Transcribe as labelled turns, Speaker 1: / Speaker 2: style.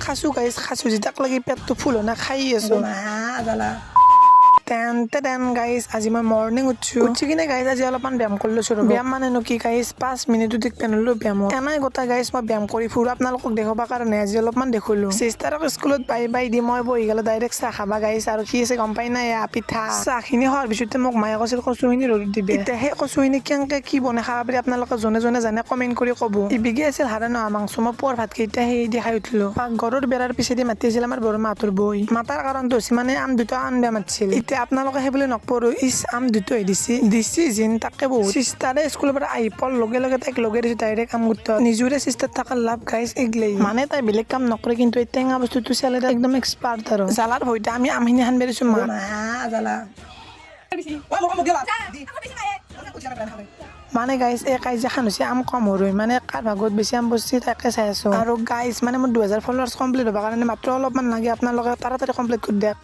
Speaker 1: খাসু গাইছ খাসু যেতাক লাগি পেটটো ফুল না খাই আছো তেন গাইজ আজি মই মৰ্ণিং উঠি কিনে গাইজ আজি অলপমান ব্যায়াম কৰি লৈছো ব্যায়াম মানেনো কি গাইজ 5 মিনিট পেনলো ব্যায়ামত এনাই গোটা গাইজ মই ব্যায়াম কৰি ফুৰো আপোনালোকক দেখাবৰ কাৰণে আজি অলপমান দেখুলো চিষ্টাৰক স্কুলত বাই দি মই বহি গেলো ডাইৰেক্ট চাহ খাবা গাইজ আৰু কি আছে গম পাই নাই পিঠা চাহখিনি খোৱাৰ পিছতে মোক মায়ে কৈছিল কচুখিনি ৰ'দত দিবে এতিয়া সেই কচুখিনি কেনেকে কি বনাই খাব পাৰি আপোনালোকে জনে জানে কমেণ্ট কৰি ক'ব ইবিগে আছিল হাৰা নহয় মাংস মই পুৱাৰ ভাতকেইটা সেই দি খাই উঠিলো পাকঘৰৰ বেৰাৰ পিছেদি মাতিছিল আমাৰ বড়ো মাহঁতৰ বৈ মাতাৰ কাৰণটো হৈছে মানে আম দুটা আনবা মাতিছিল এতিয়া আপোনালোকে সেইবুলি নকৰো আম দুটো দিছি যেন তাকে বহুত চিষ্টাৰে স্কুলৰ পৰা আহি পোৱাৰ লগে লগে তাইক লগে দিছো ডাইৰেক্ট আম গোটা নিজৰে চিষ্টাৰ থকাৰ লাভ গাইজ এগলেই মানে তাই বেলেগ কাম নকৰে কিন্তু এই টেঙা বস্তুটো চেলে একদম এক্সপাৰ্ট আৰু জালাৰ ভয়তে আমি আমখিনি খান বেৰিছো মানে গাইজ এই কাজিয়া খান হৈছে আম কম হৈ মানে কাৰ ভাগত বেছি আম বস্তি তাকে চাই আছো আৰু গাইজ মানে মোৰ 2000 ফলোৱাৰ্ছ কমপ্লিট হ'বৰ কাৰণে মাত্ৰ অলপমান লাগে আপোনালোকে তাড়াতাড়ি কমপ্লিট কৰি দিয়ক।